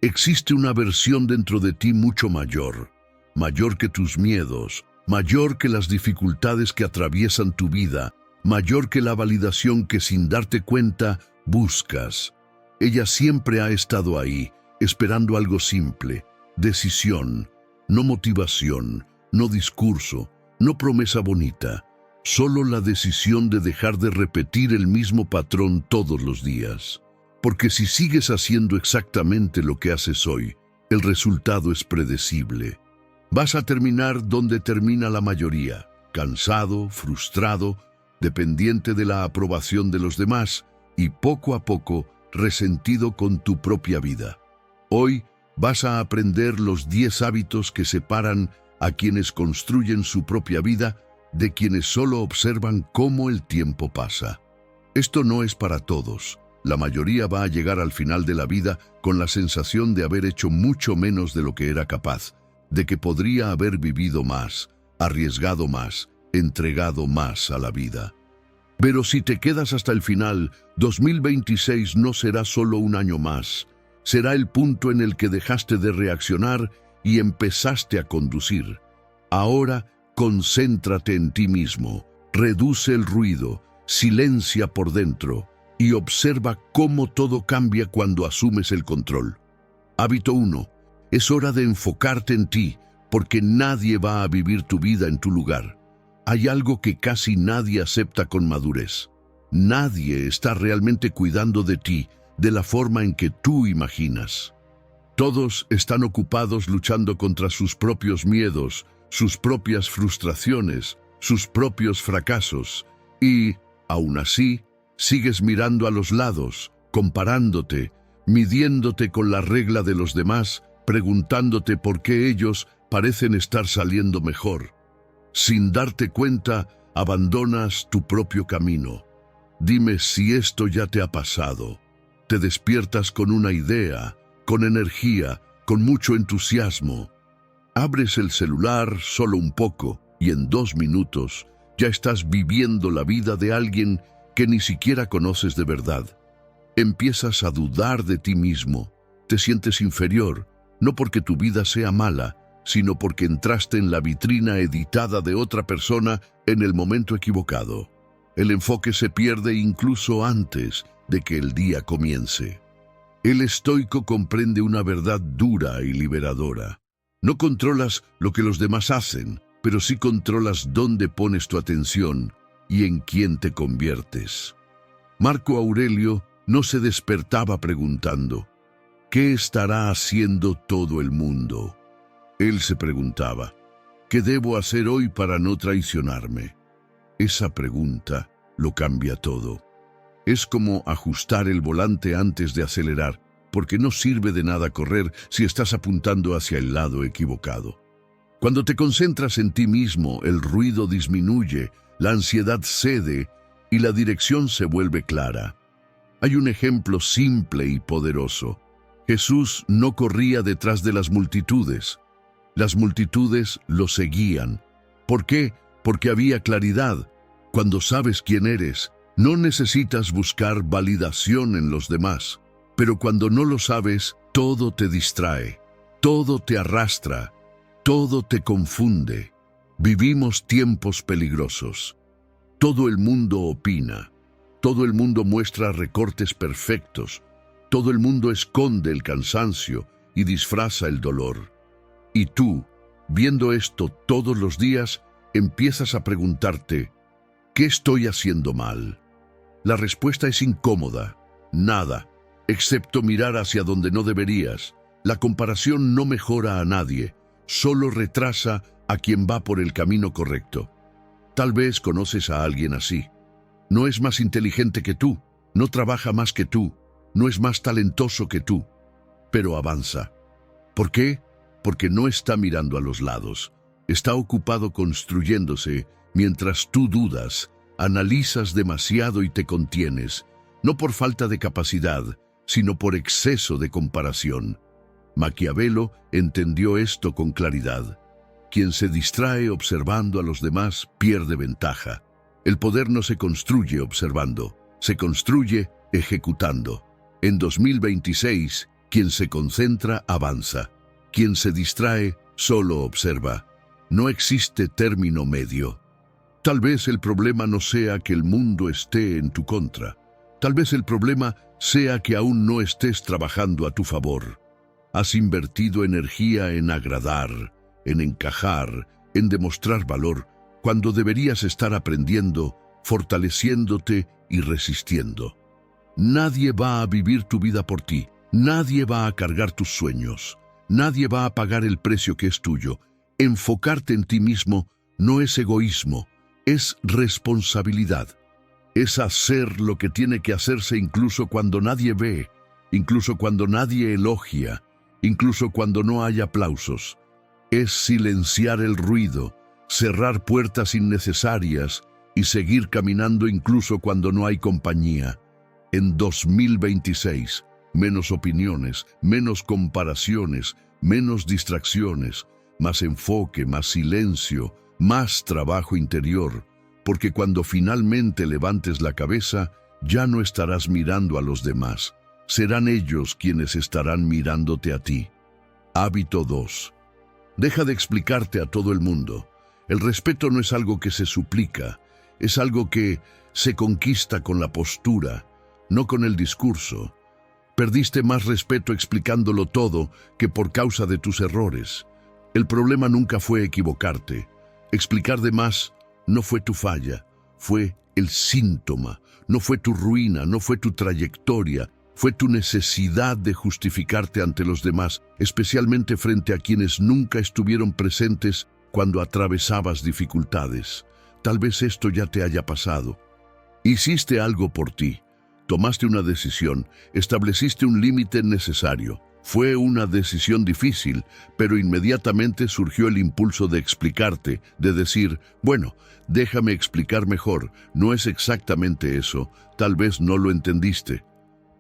Existe una versión dentro de ti mucho mayor, mayor que tus miedos, mayor que las dificultades que atraviesan tu vida, mayor que la validación que sin darte cuenta buscas. Ella siempre ha estado ahí, esperando algo simple, decisión, no motivación, no discurso, no promesa bonita, solo la decisión de dejar de repetir el mismo patrón todos los días. Porque si sigues haciendo exactamente lo que haces hoy, el resultado es predecible. Vas a terminar donde termina la mayoría, cansado, frustrado, dependiente de la aprobación de los demás y poco a poco resentido con tu propia vida. Hoy vas a aprender los 10 hábitos que separan a quienes construyen su propia vida de quienes solo observan cómo el tiempo pasa. Esto no es para todos. La mayoría va a llegar al final de la vida con la sensación de haber hecho mucho menos de lo que era capaz, de que podría haber vivido más, arriesgado más, entregado más a la vida. Pero si te quedas hasta el final, 2026 no será solo un año más, será el punto en el que dejaste de reaccionar y empezaste a conducir. Ahora, concéntrate en ti mismo, reduce el ruido, silencia por dentro, y observa cómo todo cambia cuando asumes el control. Hábito 1. Es hora de enfocarte en ti, porque nadie va a vivir tu vida en tu lugar. Hay algo que casi nadie acepta con madurez. Nadie está realmente cuidando de ti de la forma en que tú imaginas. Todos están ocupados luchando contra sus propios miedos, sus propias frustraciones, sus propios fracasos, y, aún así, sigues mirando a los lados, comparándote, midiéndote con la regla de los demás, preguntándote por qué ellos parecen estar saliendo mejor. Sin darte cuenta, abandonas tu propio camino. Dime si esto ya te ha pasado. Te despiertas con una idea, con energía, con mucho entusiasmo. Abres el celular solo un poco y en 2 minutos ya estás viviendo la vida de alguien que ni siquiera conoces de verdad. Empiezas a dudar de ti mismo, te sientes inferior, no porque tu vida sea mala, sino porque entraste en la vitrina editada de otra persona en el momento equivocado. El enfoque se pierde incluso antes de que el día comience. El estoico comprende una verdad dura y liberadora. No controlas lo que los demás hacen, pero sí controlas dónde pones tu atención y en quién te conviertes. Marco Aurelio no se despertaba preguntando, ¿qué estará haciendo todo el mundo? Él se preguntaba, ¿qué debo hacer hoy para no traicionarme? Esa pregunta lo cambia todo. Es como ajustar el volante antes de acelerar, porque no sirve de nada correr si estás apuntando hacia el lado equivocado. Cuando te concentras en ti mismo, el ruido disminuye, la ansiedad cede y la dirección se vuelve clara. Hay un ejemplo simple y poderoso. Jesús no corría detrás de las multitudes. Las multitudes lo seguían. ¿Por qué? Porque había claridad. Cuando sabes quién eres, no necesitas buscar validación en los demás. Pero cuando no lo sabes, todo te distrae, todo te arrastra, todo te confunde. Vivimos tiempos peligrosos. Todo el mundo opina, todo el mundo muestra recortes perfectos, todo el mundo esconde el cansancio y disfraza el dolor. Y tú, viendo esto todos los días, empiezas a preguntarte, ¿qué estoy haciendo mal? La respuesta es incómoda, nada, excepto mirar hacia donde no deberías. La comparación no mejora a nadie, solo retrasa a quien va por el camino correcto. Tal vez conoces a alguien así. No es más inteligente que tú, no trabaja más que tú, no es más talentoso que tú, pero avanza. ¿Por qué? Porque no está mirando a los lados, está ocupado construyéndose mientras tú dudas, analizas demasiado y te contienes, no por falta de capacidad, sino por exceso de comparación. Maquiavelo entendió esto con claridad. Quien se distrae observando a los demás pierde ventaja. El poder no se construye observando, se construye ejecutando. En 2026, Quien se concentra, avanza. Quien se distrae, solo observa. No existe término medio. Tal vez el problema no sea que el mundo esté en tu contra. Tal vez el problema sea que aún no estés trabajando a tu favor. Has invertido energía en agradar, en encajar, en demostrar valor, cuando deberías estar aprendiendo, fortaleciéndote y resistiendo. Nadie va a vivir tu vida por ti. Nadie va a cargar tus sueños. Nadie va a pagar el precio que es tuyo. Enfocarte en ti mismo no es egoísmo, es responsabilidad. Es hacer lo que tiene que hacerse incluso cuando nadie ve, incluso cuando nadie elogia, incluso cuando no hay aplausos. Es silenciar el ruido, cerrar puertas innecesarias y seguir caminando incluso cuando no hay compañía. En 2026, menos opiniones, menos comparaciones, menos distracciones, más enfoque, más silencio, más trabajo interior, porque cuando finalmente levantes la cabeza, ya no estarás mirando a los demás. Serán ellos quienes estarán mirándote a ti. Hábito 2. Deja de explicarte a todo el mundo. El respeto no es algo que se suplica, es algo que se conquista con la postura, no con el discurso. Perdiste más respeto explicándolo todo que por causa de tus errores. El problema nunca fue equivocarte. Explicar de más no fue tu falla, fue el síntoma. No fue tu ruina, no fue tu trayectoria, fue tu necesidad de justificarte ante los demás, especialmente frente a quienes nunca estuvieron presentes cuando atravesabas dificultades. Tal vez esto ya te haya pasado. Hiciste algo por ti. Tomaste una decisión, estableciste un límite necesario. Fue una decisión difícil, pero inmediatamente surgió el impulso de explicarte, de decir, bueno, déjame explicar mejor, no es exactamente eso, tal vez no lo entendiste.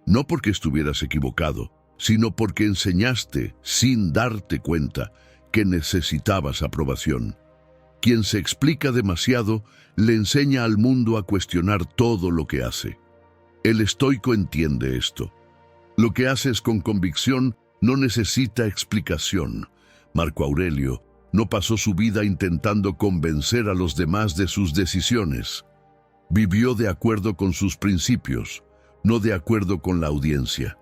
No porque estuvieras equivocado, sino porque enseñaste, sin darte cuenta, que necesitabas aprobación. Quien se explica demasiado, le enseña al mundo a cuestionar todo lo que hace. El estoico entiende esto. Lo que haces con convicción no necesita explicación. Marco Aurelio no pasó su vida intentando convencer a los demás de sus decisiones. Vivió de acuerdo con sus principios, no de acuerdo con la audiencia.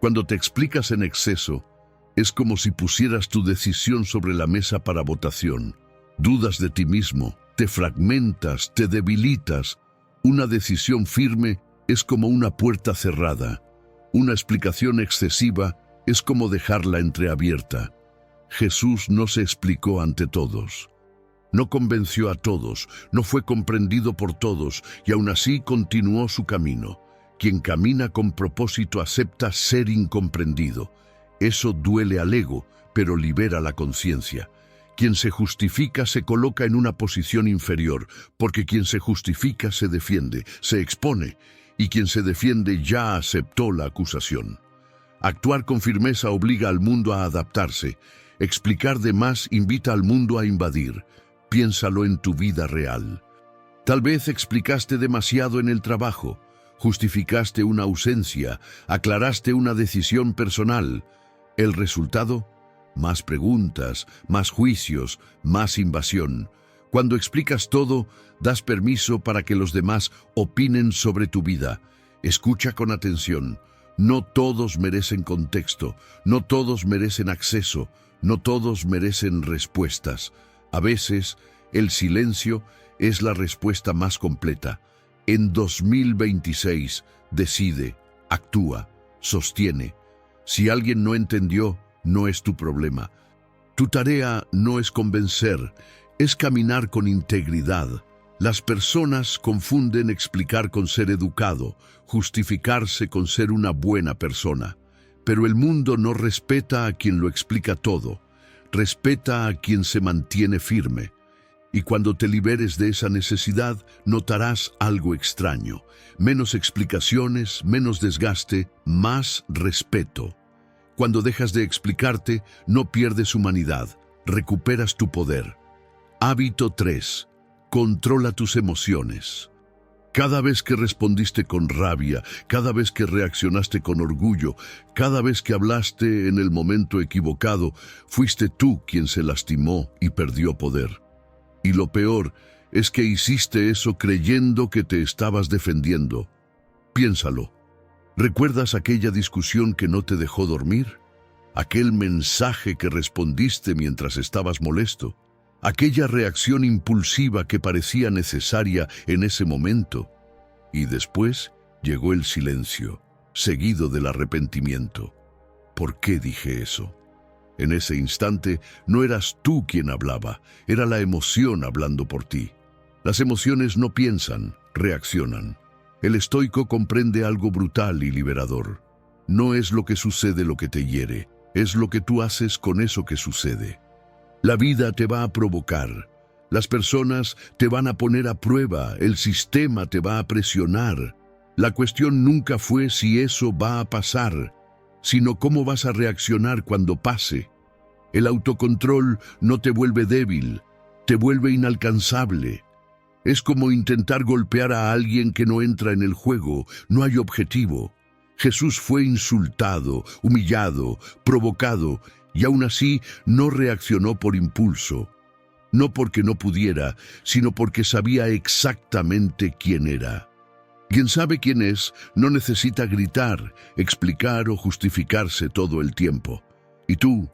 Cuando te explicas en exceso, es como si pusieras tu decisión sobre la mesa para votación. Dudas de ti mismo, te fragmentas, te debilitas. Una decisión firme es como una puerta cerrada. Una explicación excesiva es como dejarla entreabierta. Jesús no se explicó ante todos. No convenció a todos, no fue comprendido por todos y aún así continuó su camino. Quien camina con propósito acepta ser incomprendido. Eso duele al ego, pero libera la conciencia. Quien se justifica se coloca en una posición inferior, porque quien se justifica se defiende, se expone, y quien se defiende ya aceptó la acusación. Actuar con firmeza obliga al mundo a adaptarse. Explicar de más invita al mundo a invadir. Piénsalo en tu vida real. Tal vez explicaste demasiado en el trabajo, justificaste una ausencia, aclaraste una decisión personal. ¿El resultado? Más preguntas, más juicios, más invasión. Cuando explicas todo, das permiso para que los demás opinen sobre tu vida. Escucha con atención. No todos merecen contexto, no todos merecen acceso, no todos merecen respuestas. A veces, el silencio es la respuesta más completa. En 2026, decide, actúa, sostiene. Si alguien no entendió, no es tu problema. Tu tarea no es convencer, es caminar con integridad. Las personas confunden explicar con ser educado, justificarse con ser una buena persona. Pero el mundo no respeta a quien lo explica todo, respeta a quien se mantiene firme. Y cuando te liberes de esa necesidad, notarás algo extraño. Menos explicaciones, menos desgaste, más respeto. Cuando dejas de explicarte, no pierdes humanidad, recuperas tu poder. Hábito 3. Controla tus emociones. Cada vez que respondiste con rabia, cada vez que reaccionaste con orgullo, cada vez que hablaste en el momento equivocado, fuiste tú quien se lastimó y perdió poder. Y lo peor es que hiciste eso creyendo que te estabas defendiendo. Piénsalo. ¿Recuerdas aquella discusión que no te dejó dormir? ¿Aquel mensaje que respondiste mientras estabas molesto? ¿Aquella reacción impulsiva que parecía necesaria en ese momento? Y después llegó el silencio, seguido del arrepentimiento. ¿Por qué dije eso? En ese instante no eras tú quien hablaba, era la emoción hablando por ti. Las emociones no piensan, reaccionan. El estoico comprende algo brutal y liberador. No es lo que sucede lo que te hiere, es lo que tú haces con eso que sucede. La vida te va a provocar, las personas te van a poner a prueba, el sistema te va a presionar. La cuestión nunca fue si eso va a pasar, sino cómo vas a reaccionar cuando pase. El autocontrol no te vuelve débil, te vuelve inalcanzable. Es como intentar golpear a alguien que no entra en el juego, no hay objetivo. Jesús fue insultado, humillado, provocado, y aún así no reaccionó por impulso. No porque no pudiera, sino porque sabía exactamente quién era. Quien sabe quién es no necesita gritar, explicar o justificarse todo el tiempo. ¿Y tú?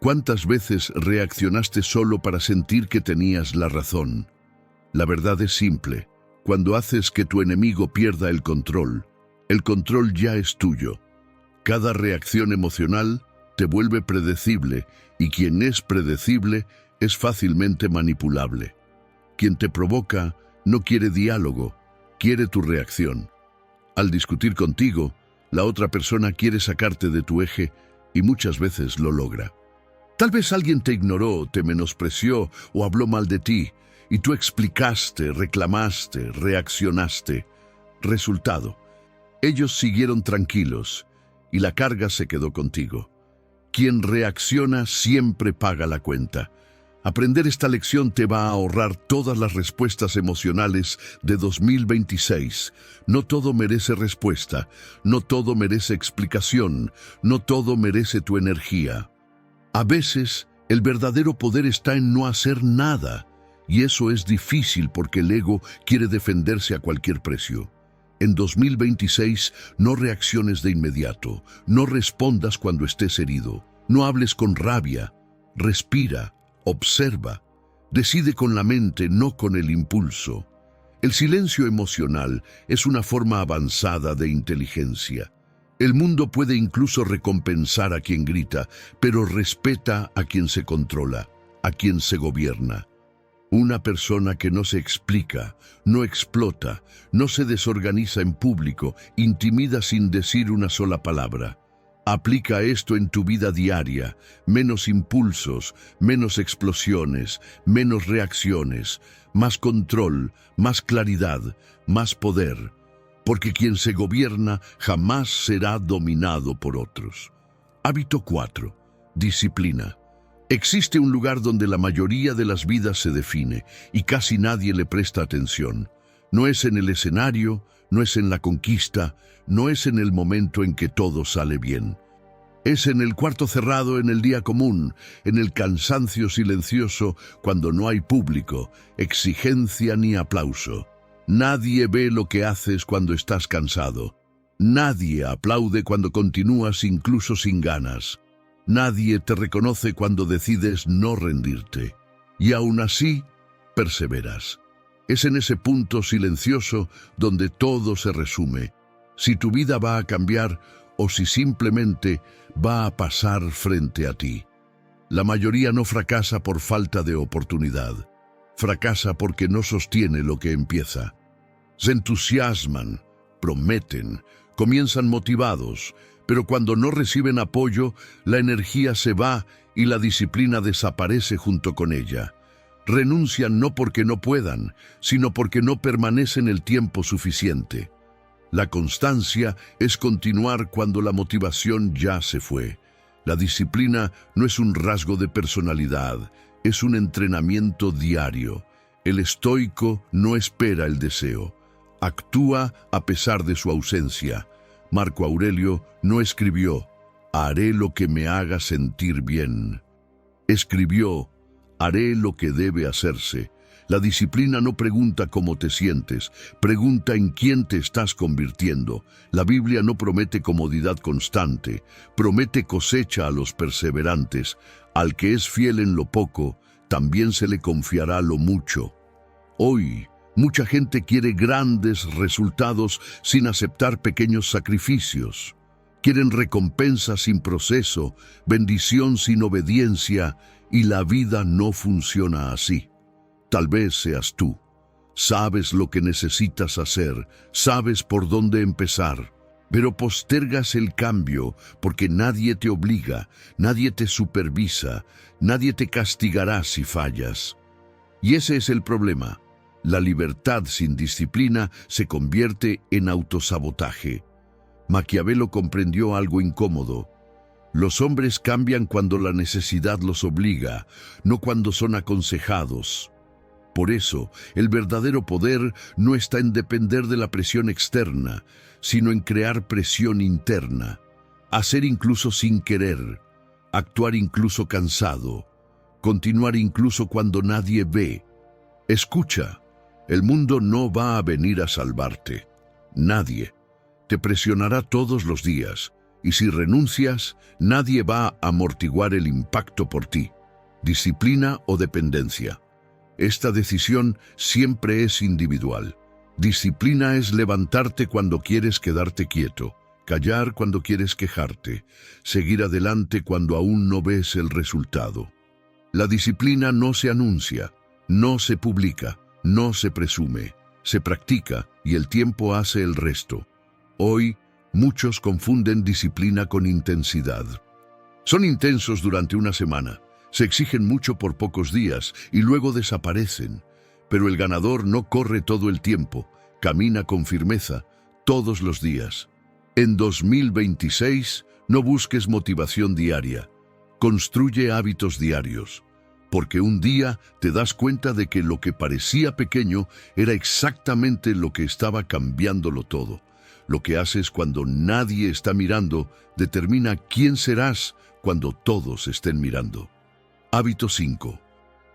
¿Cuántas veces reaccionaste solo para sentir que tenías la razón? La verdad es simple. Cuando haces que tu enemigo pierda el control ya es tuyo. Cada reacción emocional te vuelve predecible y quien es predecible es fácilmente manipulable. Quien te provoca no quiere diálogo, quiere tu reacción. Al discutir contigo, la otra persona quiere sacarte de tu eje y muchas veces lo logra. Tal vez alguien te ignoró, te menospreció o habló mal de ti, y tú explicaste, reclamaste, reaccionaste. Resultado: ellos siguieron tranquilos y la carga se quedó contigo. Quien reacciona siempre paga la cuenta. Aprender esta lección te va a ahorrar todas las respuestas emocionales de 2026. No todo merece respuesta, no todo merece explicación, no todo merece tu energía. A veces, el verdadero poder está en no hacer nada. Y eso es difícil porque el ego quiere defenderse a cualquier precio. En 2026, no reacciones de inmediato, no respondas cuando estés herido, no hables con rabia, respira, observa, decide con la mente, no con el impulso. El silencio emocional es una forma avanzada de inteligencia. El mundo puede incluso recompensar a quien grita, pero respeta a quien se controla, a quien se gobierna. Una persona que no se explica, no explota, no se desorganiza en público, intimida sin decir una sola palabra. Aplica esto en tu vida diaria: menos impulsos, menos explosiones, menos reacciones, más control, más claridad, más poder. Porque quien se gobierna jamás será dominado por otros. Hábito 4. Disciplina. Existe un lugar donde la mayoría de las vidas se define y casi nadie le presta atención. No es en el escenario, no es en la conquista, no es en el momento en que todo sale bien. Es en el cuarto cerrado, en el día común, en el cansancio silencioso, cuando no hay público, exigencia ni aplauso. Nadie ve lo que haces cuando estás cansado. Nadie aplaude cuando continúas incluso sin ganas. Nadie te reconoce cuando decides no rendirte. Y aún así, perseveras. Es en ese punto silencioso donde todo se resume. Si tu vida va a cambiar o si simplemente va a pasar frente a ti. La mayoría no fracasa por falta de oportunidad. Fracasa porque no sostiene lo que empieza. Se entusiasman, prometen, comienzan motivados, pero cuando no reciben apoyo, la energía se va y la disciplina desaparece junto con ella. Renuncian no porque no puedan, sino porque no permanecen el tiempo suficiente. La constancia es continuar cuando la motivación ya se fue. La disciplina no es un rasgo de personalidad, es un entrenamiento diario. El estoico no espera el deseo, Actúa a pesar de su ausencia. Marco Aurelio no escribió, haré lo que me haga sentir bien. Escribió, haré lo que debe hacerse. La disciplina no pregunta cómo te sientes, pregunta en quién te estás convirtiendo. La Biblia no promete comodidad constante, promete cosecha a los perseverantes. Al que es fiel en lo poco, también se le confiará lo mucho. Hoy, mucha gente quiere grandes resultados sin aceptar pequeños sacrificios. Quieren recompensa sin proceso, bendición sin obediencia, y la vida no funciona así. Tal vez seas tú. Sabes lo que necesitas hacer, sabes por dónde empezar, pero postergas el cambio porque nadie te obliga, nadie te supervisa, nadie te castigará si fallas. Y ese es el problema. La libertad sin disciplina se convierte en autosabotaje. Maquiavelo comprendió algo incómodo. Los hombres cambian cuando la necesidad los obliga, no cuando son aconsejados. Por eso, el verdadero poder no está en depender de la presión externa, sino en crear presión interna, hacer incluso sin querer, actuar incluso cansado, continuar incluso cuando nadie ve. Escucha, el mundo no va a venir a salvarte. Nadie. Te presionará todos los días, y si renuncias, nadie va a amortiguar el impacto por ti. Disciplina o dependencia. Esta decisión siempre es individual. Disciplina es levantarte cuando quieres quedarte quieto, callar cuando quieres quejarte, seguir adelante cuando aún no ves el resultado. La disciplina no se anuncia, no se publica, no se presume, se practica y el tiempo hace el resto. Hoy, muchos confunden disciplina con intensidad. Son intensos durante una semana. Se exigen mucho por pocos días y luego desaparecen. Pero el ganador no corre todo el tiempo, camina con firmeza todos los días. En 2026, no busques motivación diaria. Construye hábitos diarios. Porque un día te das cuenta de que lo que parecía pequeño era exactamente lo que estaba cambiándolo todo. Lo que haces cuando nadie está mirando determina quién serás cuando todos estén mirando. Hábito 5.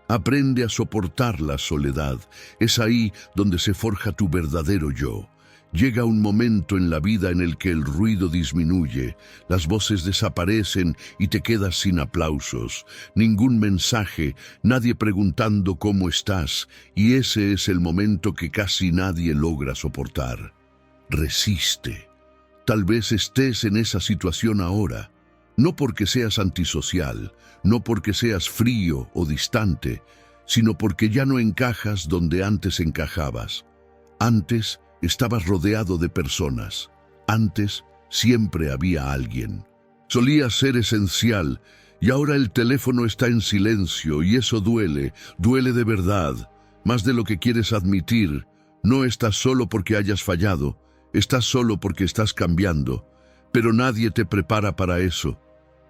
Aprende a soportar la soledad. Es ahí donde se forja tu verdadero yo. Llega un momento en la vida en el que el ruido disminuye, las voces desaparecen y te quedas sin aplausos, ningún mensaje, nadie preguntando cómo estás, y ese es el momento que casi nadie logra soportar. Resiste. Tal vez estés en esa situación ahora. No porque seas antisocial, no porque seas frío o distante, sino porque ya no encajas donde antes encajabas. Antes estabas rodeado de personas. Antes siempre había alguien. Solías ser esencial y ahora el teléfono está en silencio y eso duele, duele de verdad, más de lo que quieres admitir. No estás solo porque hayas fallado, estás solo porque estás cambiando, pero nadie te prepara para eso.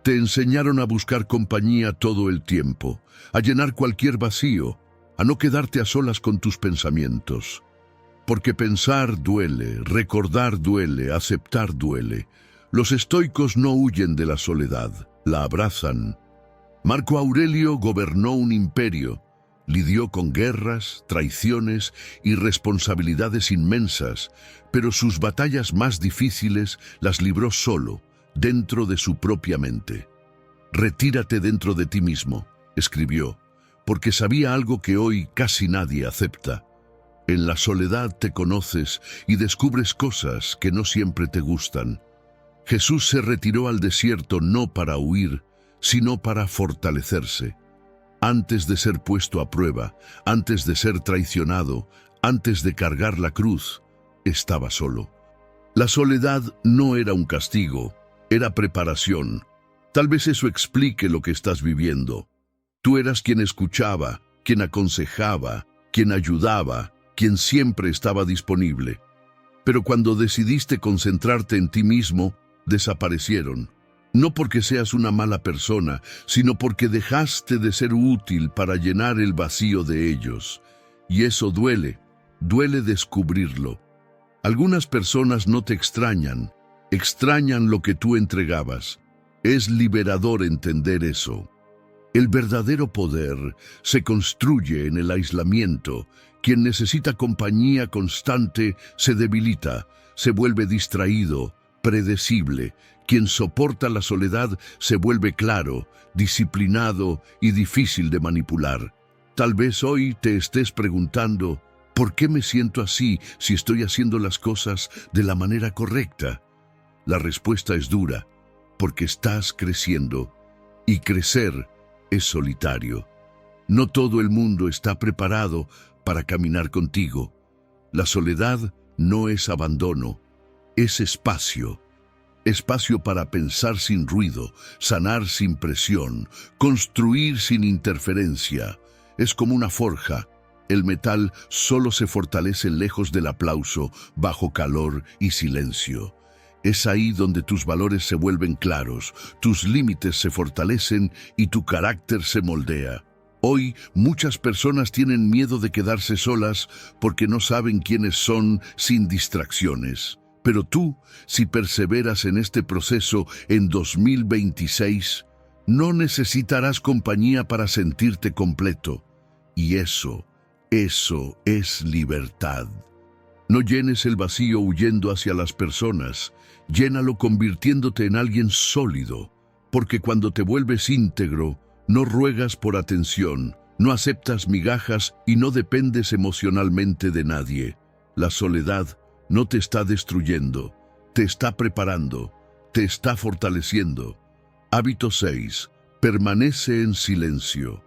Te enseñaron a buscar compañía todo el tiempo, a llenar cualquier vacío, a no quedarte a solas con tus pensamientos. Porque pensar duele, recordar duele, aceptar duele. Los estoicos no huyen de la soledad, la abrazan. Marco Aurelio gobernó un imperio, lidió con guerras, traiciones y responsabilidades inmensas, pero sus batallas más difíciles las libró solo, dentro de su propia mente. Retírate dentro de ti mismo, escribió, porque sabía algo que hoy casi nadie acepta. En la soledad te conoces y descubres cosas que no siempre te gustan. Jesús se retiró al desierto no para huir, sino para fortalecerse. Antes de ser puesto a prueba, antes de ser traicionado, antes de cargar la cruz, estaba solo. La soledad no era un castigo, era preparación. Tal vez eso explique lo que estás viviendo. Tú eras quien escuchaba, quien aconsejaba, quien ayudaba, quien siempre estaba disponible. Pero cuando decidiste concentrarte en ti mismo, desaparecieron. No porque seas una mala persona, sino porque dejaste de ser útil para llenar el vacío de ellos. Y eso duele, duele descubrirlo. Algunas personas no te extrañan, extrañan lo que tú entregabas. Es liberador entender eso. El verdadero poder se construye en el aislamiento. Quien necesita compañía constante se debilita, se vuelve distraído, predecible. Quien soporta la soledad se vuelve claro, disciplinado y difícil de manipular. Tal vez hoy te estés preguntando, ¿por qué me siento así si estoy haciendo las cosas de la manera correcta? La respuesta es dura, porque estás creciendo, y crecer es solitario. No todo el mundo está preparado para caminar contigo. La soledad no es abandono, es espacio. Espacio para pensar sin ruido, sanar sin presión, construir sin interferencia. Es como una forja. El metal solo se fortalece lejos del aplauso, bajo calor y silencio. Es ahí donde tus valores se vuelven claros, tus límites se fortalecen y tu carácter se moldea. Hoy muchas personas tienen miedo de quedarse solas porque no saben quiénes son sin distracciones. Pero tú, si perseveras en este proceso en 2026, no necesitarás compañía para sentirte completo. Y eso es libertad. No llenes el vacío huyendo hacia las personas, llénalo convirtiéndote en alguien sólido, porque cuando te vuelves íntegro, no ruegas por atención, no aceptas migajas y no dependes emocionalmente de nadie. La soledad no te está destruyendo, te está preparando, te está fortaleciendo. Hábito 6. Permanece en silencio.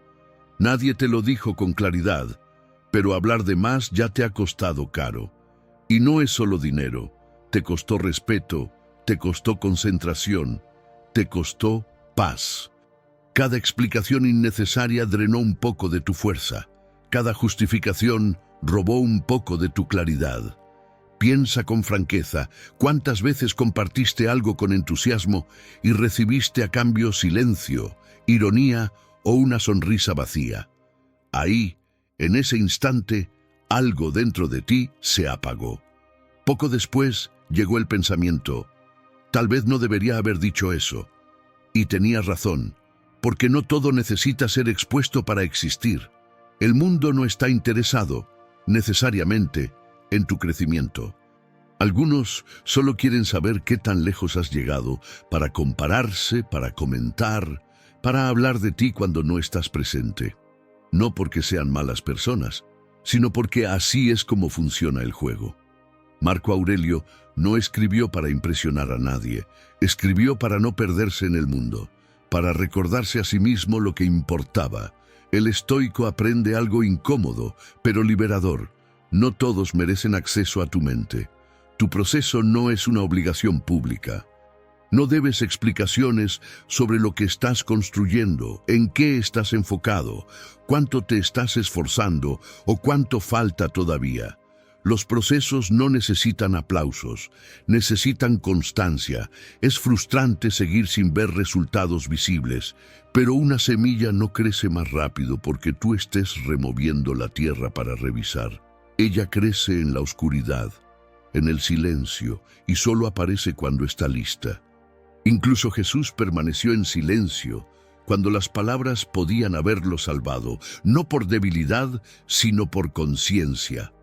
Nadie te lo dijo con claridad, pero hablar de más ya te ha costado caro. Y no es solo dinero, te costó respeto, te costó concentración, te costó paz. Cada explicación innecesaria drenó un poco de tu fuerza. Cada justificación robó un poco de tu claridad. Piensa con franqueza, ¿cuántas veces compartiste algo con entusiasmo y recibiste a cambio silencio, ironía o una sonrisa vacía? Ahí, en ese instante, algo dentro de ti se apagó. Poco después llegó el pensamiento, tal vez no debería haber dicho eso. Y tenías razón, porque no todo necesita ser expuesto para existir. El mundo no está interesado, necesariamente, en tu crecimiento. Algunos solo quieren saber qué tan lejos has llegado para compararse, para comentar, para hablar de ti cuando no estás presente. No porque sean malas personas, sino porque así es como funciona el juego. Marco Aurelio no escribió para impresionar a nadie, escribió para no perderse en el mundo, para recordarse a sí mismo lo que importaba. El estoico aprende algo incómodo, pero liberador. No todos merecen acceso a tu mente. Tu proceso no es una obligación pública. No debes explicaciones sobre lo que estás construyendo, en qué estás enfocado, cuánto te estás esforzando o cuánto falta todavía. Los procesos no necesitan aplausos, necesitan constancia. Es frustrante seguir sin ver resultados visibles, pero una semilla no crece más rápido porque tú estés removiendo la tierra para revisar. Ella crece en la oscuridad, en el silencio, y solo aparece cuando está lista. Incluso Jesús permaneció en silencio cuando las palabras podían haberlo salvado, no por debilidad, sino por conciencia.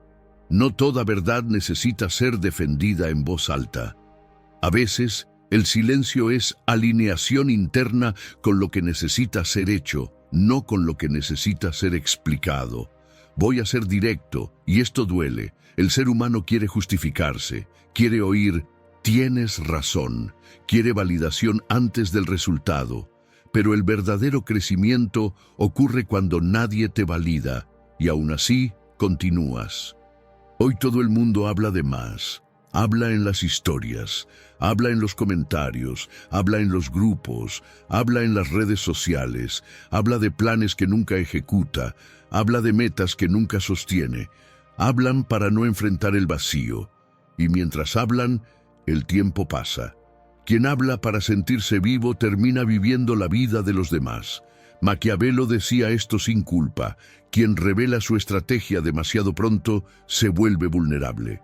No toda verdad necesita ser defendida en voz alta. A veces, el silencio es alineación interna con lo que necesita ser hecho, no con lo que necesita ser explicado. Voy a ser directo, y esto duele. El ser humano quiere justificarse, quiere oír, tienes razón, quiere validación antes del resultado. Pero el verdadero crecimiento ocurre cuando nadie te valida, y aún así continúas. Hoy todo el mundo habla de más. Habla en las historias, habla en los comentarios, habla en los grupos, habla en las redes sociales, habla de planes que nunca ejecuta, habla de metas que nunca sostiene. Hablan para no enfrentar el vacío. Y mientras hablan, el tiempo pasa. Quien habla para sentirse vivo termina viviendo la vida de los demás. Maquiavelo decía esto sin culpa. Quien revela su estrategia demasiado pronto se vuelve vulnerable.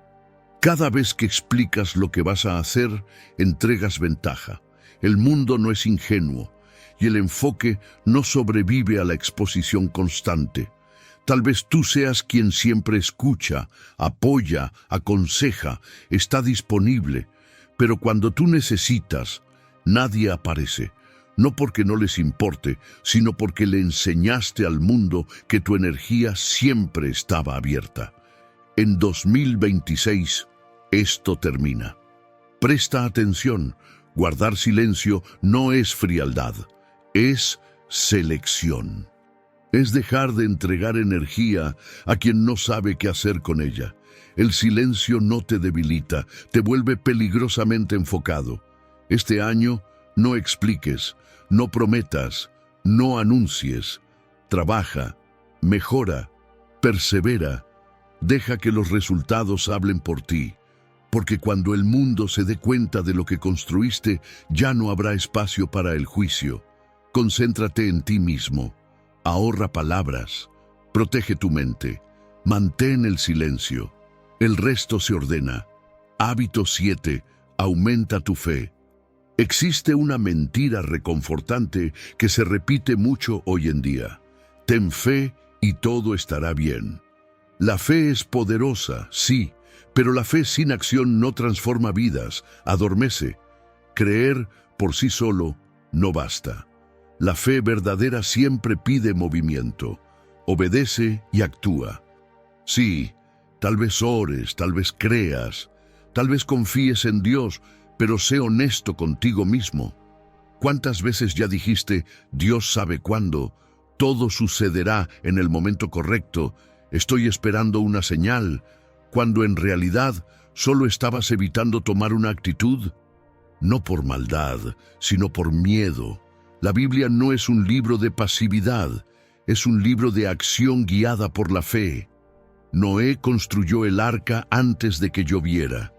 Cada vez que explicas lo que vas a hacer, entregas ventaja. El mundo no es ingenuo y el enfoque no sobrevive a la exposición constante. Tal vez tú seas quien siempre escucha, apoya, aconseja, está disponible, pero cuando tú necesitas, nadie aparece. No porque no les importe, sino porque le enseñaste al mundo que tu energía siempre estaba abierta. En 2026, esto termina. Presta atención, guardar silencio no es frialdad, es selección. Es dejar de entregar energía a quien no sabe qué hacer con ella. El silencio no te debilita, te vuelve peligrosamente enfocado. Este año, no expliques, no prometas, no anuncies. Trabaja, mejora, persevera. Deja que los resultados hablen por ti, porque cuando el mundo se dé cuenta de lo que construiste, ya no habrá espacio para el juicio. Concéntrate en ti mismo. Ahorra palabras, protege tu mente, mantén el silencio. El resto se ordena. Hábito 7. Aumenta tu fe. Existe una mentira reconfortante que se repite mucho hoy en día. Ten fe y todo estará bien. La fe es poderosa, sí, pero la fe sin acción no transforma vidas, adormece. Creer por sí solo no basta. La fe verdadera siempre pide movimiento, obedece y actúa. Sí, tal vez ores, tal vez creas, tal vez confíes en Dios, pero sé honesto contigo mismo. ¿Cuántas veces ya dijiste, Dios sabe cuándo, todo sucederá en el momento correcto, estoy esperando una señal, cuando en realidad solo estabas evitando tomar una actitud? No por maldad, sino por miedo. La Biblia no es un libro de pasividad, es un libro de acción guiada por la fe. Noé construyó el arca antes de que lloviera.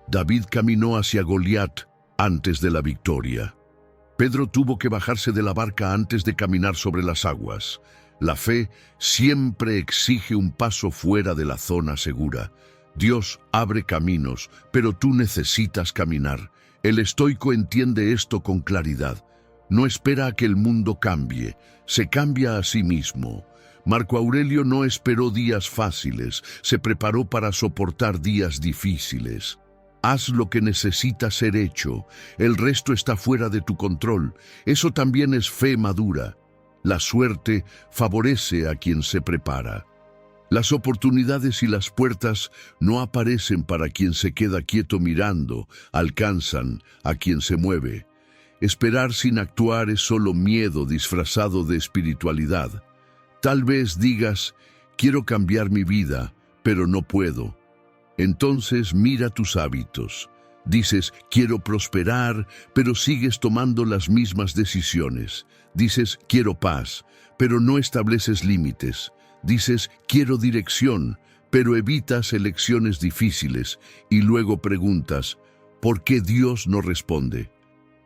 David caminó hacia Goliat antes de la victoria. Pedro tuvo que bajarse de la barca antes de caminar sobre las aguas. La fe siempre exige un paso fuera de la zona segura. Dios abre caminos, pero tú necesitas caminar. El estoico entiende esto con claridad. No espera a que el mundo cambie, se cambia a sí mismo. Marco Aurelio no esperó días fáciles, se preparó para soportar días difíciles. Haz lo que necesita ser hecho, el resto está fuera de tu control. Eso también es fe madura. La suerte favorece a quien se prepara. Las oportunidades y las puertas no aparecen para quien se queda quieto mirando, alcanzan a quien se mueve. Esperar sin actuar es solo miedo disfrazado de espiritualidad. Tal vez digas, quiero cambiar mi vida, pero no puedo. Entonces mira tus hábitos. Dices, quiero prosperar, pero sigues tomando las mismas decisiones. Dices, quiero paz, pero no estableces límites. Dices, quiero dirección, pero evitas elecciones difíciles. Y luego preguntas, ¿por qué Dios no responde?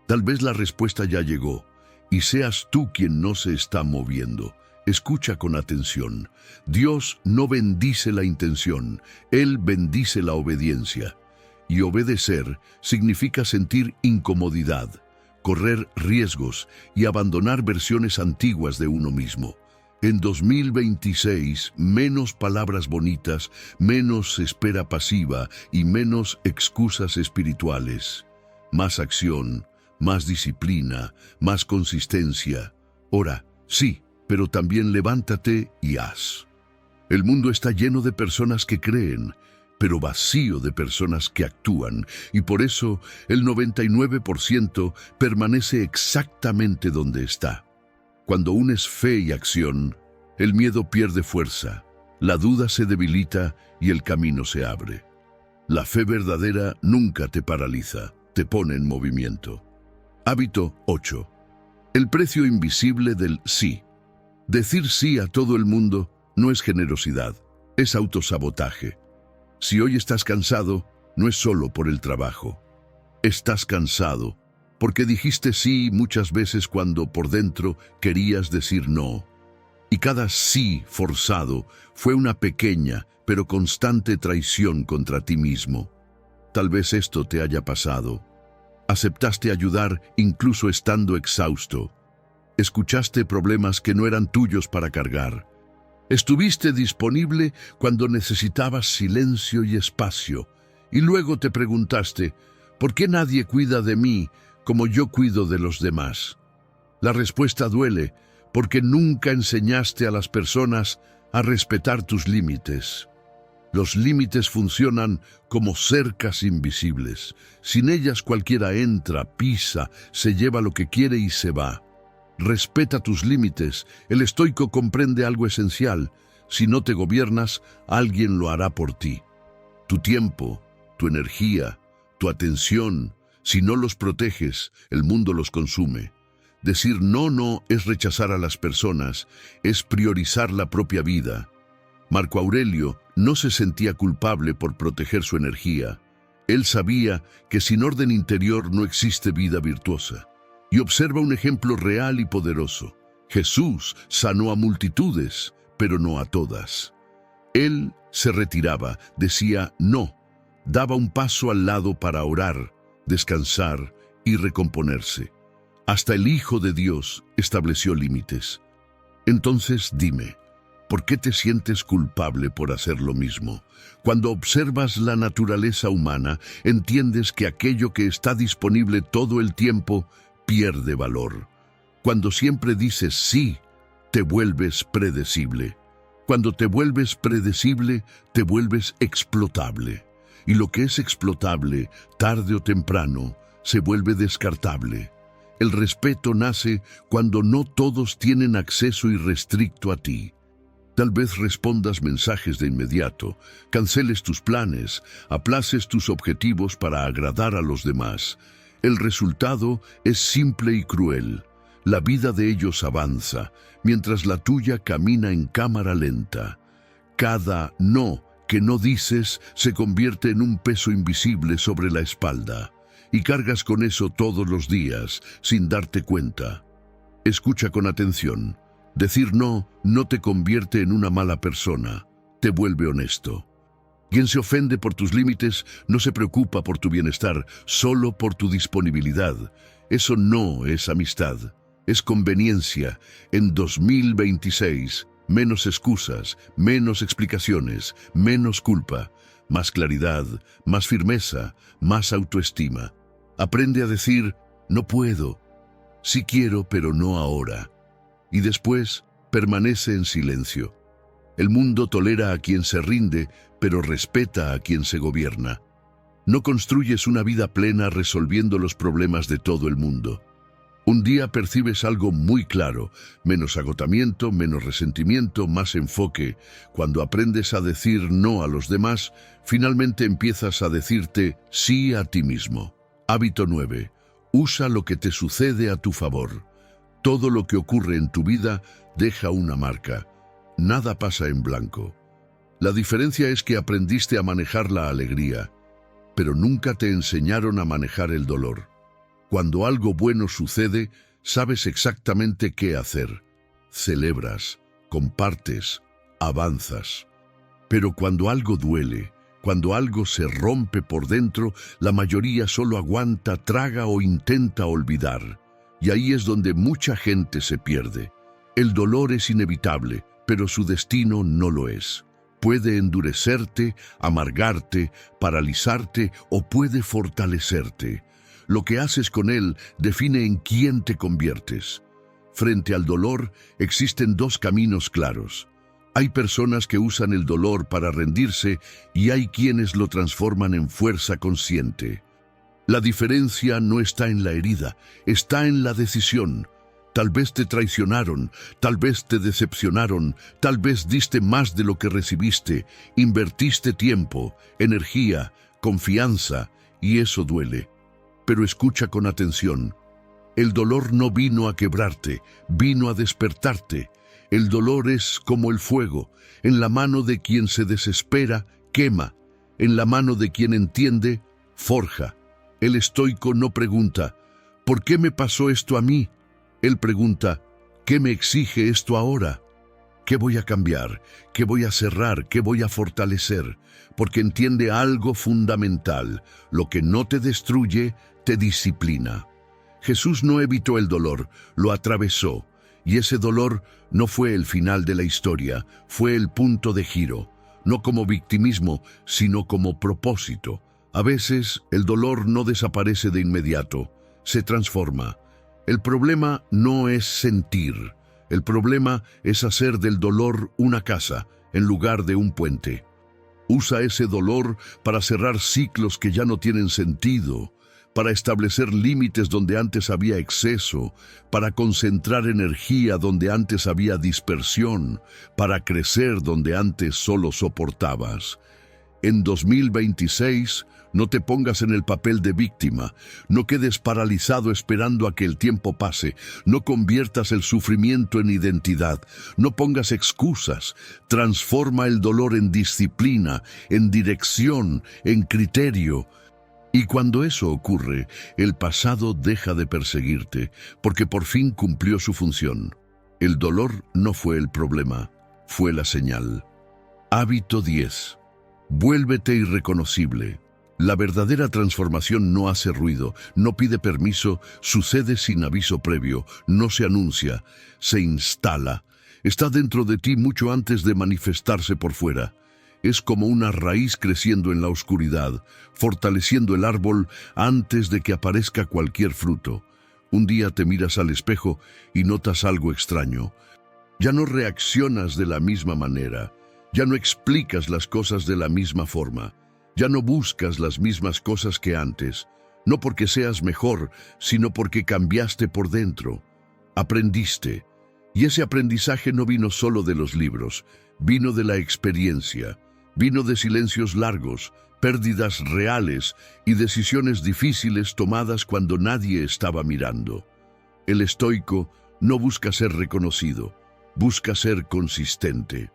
Tal vez la respuesta ya llegó, y seas tú quien no se está moviendo. Escucha con atención. Dios no bendice la intención, Él bendice la obediencia. Y obedecer significa sentir incomodidad, correr riesgos y abandonar versiones antiguas de uno mismo. En 2026, menos palabras bonitas, menos espera pasiva y menos excusas espirituales. Más acción, más disciplina, más consistencia. Ora, sí, pero también levántate y haz. El mundo está lleno de personas que creen, pero vacío de personas que actúan, y por eso el 99% permanece exactamente donde está. Cuando unes fe y acción, el miedo pierde fuerza, la duda se debilita y el camino se abre. La fe verdadera nunca te paraliza, te pone en movimiento. Hábito 8. El precio invisible del sí. Decir sí a todo el mundo no es generosidad, es autosabotaje. Si hoy estás cansado, no es solo por el trabajo. Estás cansado porque dijiste sí muchas veces cuando por dentro querías decir no. Y cada sí forzado fue una pequeña pero constante traición contra ti mismo. Tal vez esto te haya pasado. Aceptaste ayudar incluso estando exhausto. Escuchaste problemas que no eran tuyos para cargar. Estuviste disponible cuando necesitabas silencio y espacio. Y luego te preguntaste, ¿por qué nadie cuida de mí como yo cuido de los demás? La respuesta duele, porque nunca enseñaste a las personas a respetar tus límites. Los límites funcionan como cercas invisibles. Sin ellas cualquiera entra, pisa, se lleva lo que quiere y se va. Respeta tus límites. El estoico comprende algo esencial. Si no te gobiernas, alguien lo hará por ti. Tu tiempo, tu energía, tu atención, si no los proteges, el mundo los consume. Decir no es rechazar a las personas, es priorizar la propia vida. Marco Aurelio no se sentía culpable por proteger su energía. Él sabía que sin orden interior no existe vida virtuosa. Y observa un ejemplo real y poderoso. Jesús sanó a multitudes, pero no a todas. Él se retiraba, decía no, daba un paso al lado para orar, descansar y recomponerse. Hasta el Hijo de Dios estableció límites. Entonces dime, ¿por qué te sientes culpable por hacer lo mismo? Cuando observas la naturaleza humana, entiendes que aquello que está disponible todo el tiempo pierde valor. Cuando siempre dices sí, te vuelves predecible. Cuando te vuelves predecible, te vuelves explotable. Y lo que es explotable, tarde o temprano, se vuelve descartable. El respeto nace cuando no todos tienen acceso irrestricto a ti. Tal vez respondas mensajes de inmediato, canceles tus planes, aplaces tus objetivos para agradar a los demás. El resultado es simple y cruel. La vida de ellos avanza, mientras la tuya camina en cámara lenta. Cada no que no dices se convierte en un peso invisible sobre la espalda, y cargas con eso todos los días, sin darte cuenta. Escucha con atención. Decir no te convierte en una mala persona, te vuelve honesto. Quien se ofende por tus límites no se preocupa por tu bienestar, solo por tu disponibilidad. Eso no es amistad, es conveniencia. En 2026, menos excusas, menos explicaciones, menos culpa, más claridad, más firmeza, más autoestima. Aprende a decir, no puedo, sí quiero, pero no ahora. Y después, permanece en silencio. El mundo tolera a quien se rinde, pero respeta a quien se gobierna. No construyes una vida plena resolviendo los problemas de todo el mundo. Un día percibes algo muy claro, menos agotamiento, menos resentimiento, más enfoque. Cuando aprendes a decir no a los demás, finalmente empiezas a decirte sí a ti mismo. Hábito 9. Usa lo que te sucede a tu favor. Todo lo que ocurre en tu vida deja una marca. Nada pasa en blanco. La diferencia es que aprendiste a manejar la alegría, pero nunca te enseñaron a manejar el dolor. Cuando algo bueno sucede, sabes exactamente qué hacer. Celebras, compartes, avanzas. Pero cuando algo duele, cuando algo se rompe por dentro, la mayoría solo aguanta, traga o intenta olvidar. Y ahí es donde mucha gente se pierde. El dolor es inevitable, pero su destino no lo es. Puede endurecerte, amargarte, paralizarte o puede fortalecerte. Lo que haces con él define en quién te conviertes. Frente al dolor existen dos caminos claros. Hay personas que usan el dolor para rendirse y hay quienes lo transforman en fuerza consciente. La diferencia no está en la herida, está en la decisión. Tal vez te traicionaron, tal vez te decepcionaron, tal vez diste más de lo que recibiste, invertiste tiempo, energía, confianza, y eso duele. Pero escucha con atención. El dolor no vino a quebrarte, vino a despertarte. El dolor es como el fuego, en la mano de quien se desespera, quema, en la mano de quien entiende, forja. El estoico no pregunta, ¿por qué me pasó esto a mí? Él pregunta, ¿qué me exige esto ahora? ¿Qué voy a cambiar? ¿Qué voy a cerrar? ¿Qué voy a fortalecer? Porque entiende algo fundamental: lo que no te destruye, te disciplina. Jesús no evitó el dolor, lo atravesó, y ese dolor no fue el final de la historia, fue el punto de giro, no como victimismo, sino como propósito. A veces el dolor no desaparece de inmediato, se transforma. El problema no es sentir, el problema es hacer del dolor una casa en lugar de un puente. Usa ese dolor para cerrar ciclos que ya no tienen sentido, para establecer límites donde antes había exceso, para concentrar energía donde antes había dispersión, para crecer donde antes solo soportabas. En 2026, no te pongas en el papel de víctima, no quedes paralizado esperando a que el tiempo pase, no conviertas el sufrimiento en identidad, no pongas excusas, transforma el dolor en disciplina, en dirección, en criterio. Y cuando eso ocurre, el pasado deja de perseguirte, porque por fin cumplió su función. El dolor no fue el problema, fue la señal. Hábito 10. Vuélvete irreconocible. La verdadera transformación no hace ruido, no pide permiso, sucede sin aviso previo, no se anuncia, se instala. Está dentro de ti mucho antes de manifestarse por fuera. Es como una raíz creciendo en la oscuridad, fortaleciendo el árbol antes de que aparezca cualquier fruto. Un día te miras al espejo y notas algo extraño. Ya no reaccionas de la misma manera, ya no explicas las cosas de la misma forma, ya no buscas las mismas cosas que antes, no porque seas mejor, sino porque cambiaste por dentro. Aprendiste, y ese aprendizaje no vino solo de los libros, vino de la experiencia. Vino de silencios largos, pérdidas reales y decisiones difíciles tomadas cuando nadie estaba mirando. El estoico no busca ser reconocido, busca ser consistente.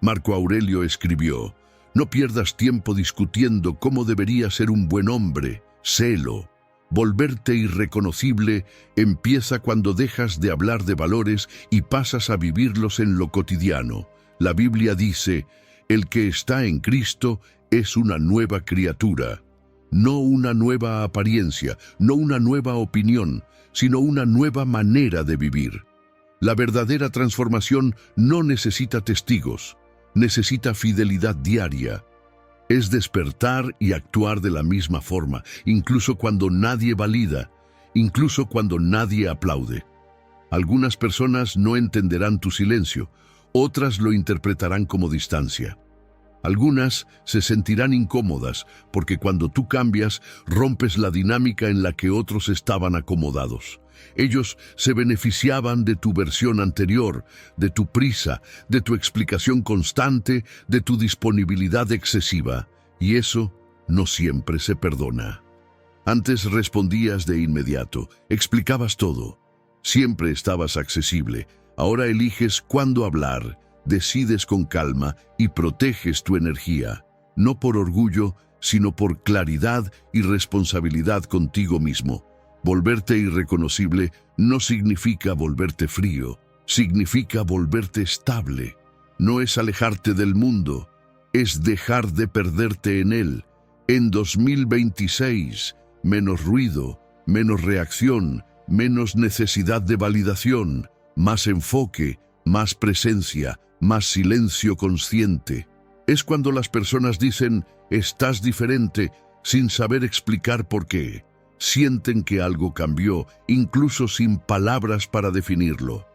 Marco Aurelio escribió: «No pierdas tiempo discutiendo cómo debería ser un buen hombre, sélo». Volverte irreconocible empieza cuando dejas de hablar de valores y pasas a vivirlos en lo cotidiano. La Biblia dice: «El que está en Cristo es una nueva criatura». No una nueva apariencia, no una nueva opinión, sino una nueva manera de vivir. La verdadera transformación no necesita testigos, necesita fidelidad diaria. Es despertar y actuar de la misma forma, incluso cuando nadie valida, incluso cuando nadie aplaude. Algunas personas no entenderán tu silencio, otras lo interpretarán como distancia. Algunas se sentirán incómodas porque cuando tú cambias, rompes la dinámica en la que otros estaban acomodados. Ellos se beneficiaban de tu versión anterior, de tu prisa, de tu explicación constante, de tu disponibilidad excesiva, y eso no siempre se perdona. Antes respondías de inmediato, explicabas todo, siempre estabas accesible. Ahora eliges cuándo hablar, decides con calma y proteges tu energía, no por orgullo, sino por claridad y responsabilidad contigo mismo. Volverte irreconocible no significa volverte frío, significa volverte estable. No es alejarte del mundo, es dejar de perderte en él. En 2026, menos ruido, menos reacción, menos necesidad de validación, más enfoque, más presencia, más silencio consciente. Es cuando las personas dicen, estás diferente, sin saber explicar por qué. Sienten que algo cambió, incluso sin palabras para definirlo.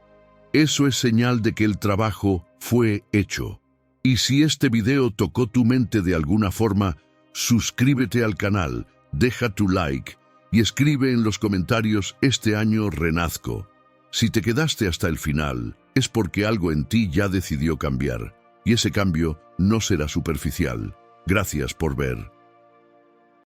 Eso es señal de que el trabajo fue hecho. Y si este video tocó tu mente de alguna forma, suscríbete al canal, deja tu like y escribe en los comentarios: este año renazco. Si te quedaste hasta el final, es porque algo en ti ya decidió cambiar, y ese cambio no será superficial. Gracias por ver.